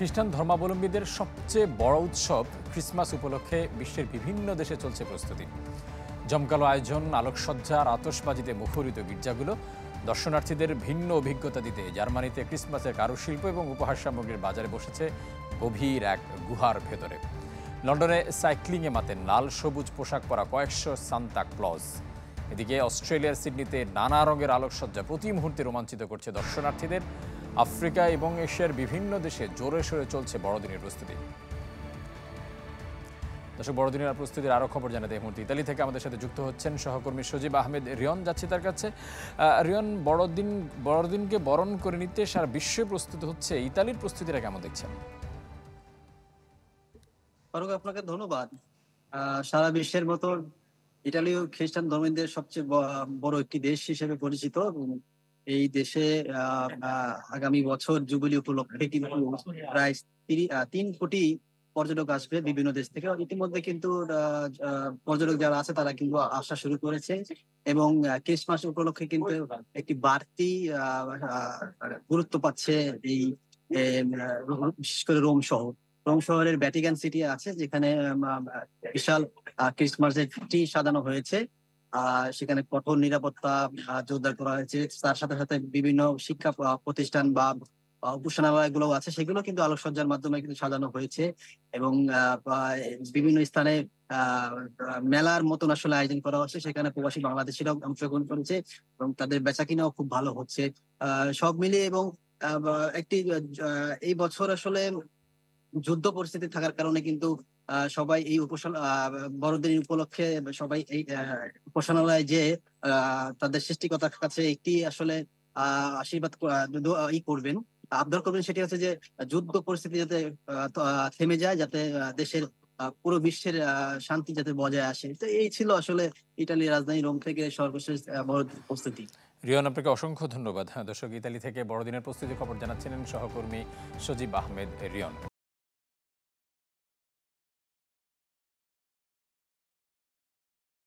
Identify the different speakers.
Speaker 1: খ্রিস্টান ধর্মাবলম্বীদের সবচেয়ে বড় উৎসব ক্রিসমাস উপলক্ষে বিশ্বের বিভিন্ন দেশে চলছে প্রস্তুতি। জমকালো আয়োজন, আলোকসজ্জা আর আতশবাজিতে মুখরিত গির্জাগুলো দর্শনার্থীদের ভিন্ন অভিজ্ঞতা দিতে জার্মানিতে ক্রিসমাসের কারুশিল্প এবং উপহার সামগ্রীর বাজারে বসেছে গভীর এক গুহার ভেতরে। লন্ডনে সাইক্লিংয়ে মাতেন লাল সবুজ পোশাক পরা কয়েকশো সান্তা ক্লজ। এদিকে অস্ট্রেলিয়ার সিডনিতে নানা রঙের আলোকসজ্জা প্রতি মুহূর্তে রোমাঞ্চিত করছে দর্শনার্থীদের। আফ্রিকা এবং এশিয়ার বিভিন্ন দেশে জোরে সোরে চলছে বড়দিনের প্রস্তুতি। দর্শক, বড়দিনের প্রস্তুতির আরও খবর জানাতে এই মুহূর্তে ইতালি থেকে আমাদের সাথে যুক্ত হচ্ছেন সহকর্মী সজীব আহমেদ রিয়ন। যাচ্ছি তার কাছে। রিয়ন, বড়দিনকে বরণ করে নিতে সারা বিশ্বে প্রস্তুত হচ্ছে, ইতালির প্রস্তুতিটা কেমন দেখছেন?
Speaker 2: ফারুক, আপনাকে ধন্যবাদ। সারা বিশ্বের মতো ইটালিও খ্রিস্টান ধর্মীয়দের সবচেয়ে বড় একটি দেশ হিসেবে পরিচিত এবং এই দেশে আগামী বছর জুবিলি উপলক্ষে কিন্তু প্রায় 3 কোটি পর্যটক আসবে বিভিন্ন দেশ থেকে। ইতিমধ্যে কিন্তু পর্যটক যারা আছে তারা কিন্তু আসা শুরু করেছে এবং ক্রিসমাস উপলক্ষে কিন্তু একটি বাড়তি গুরুত্ব পাচ্ছে এই বিশেষ করে রোম শহরের ভ্যাটিকান সিটি আছে, যেখানে বিশাল ক্রিসমাসের ট্রি সাজানো হয়েছে। সেখানে কঠোর নিরাপত্তা জোরদার করা হয়েছে। তার সাথে সাথে বিভিন্ন শিক্ষা প্রতিষ্ঠান বা উপাসনালয় গুলো আছে, সেগুলো কিন্তু আলোকসজ্জার মাধ্যমে কিন্তু সাজানো হয়েছে এবং বিভিন্ন স্থানে মেলার মতন আসলে আয়োজন করা হচ্ছে। সেখানে প্রবাসী বাংলাদেশিরাও অংশগ্রহণ করেছে এবং তাদের বেচাকিনাও খুব ভালো হচ্ছে সব মিলিয়ে। এবং একটি এই বছর আসলে যুদ্ধ পরিস্থিতি থাকার কারণে কিন্তু সবাই এই বড়দিন উপলক্ষে সবাই এই উপাসনালয়ে যে তাদের সৃষ্টিকর্তার কাছে একটি আসলে আশীর্বাদ করবেন, আবদার করবেন। সেটি হচ্ছে যে যুদ্ধ পরিস্থিতি যাতে থেমে যায়, যাতে দেশের পুরো বিশ্বের শান্তি যাতে বজায় আসে। তো এই ছিল আসলে ইটালির রাজধানী রোম থেকে সর্বশেষ বড়দিন প্রস্তুতি।
Speaker 1: রিয়ন, আপনাকে অসংখ্য ধন্যবাদ। দর্শক, ইতালি থেকে বড়দিনের প্রস্তুতি খবর জানাচ্ছিলেন সহকর্মী সজীব আহমেদ রিয়ন।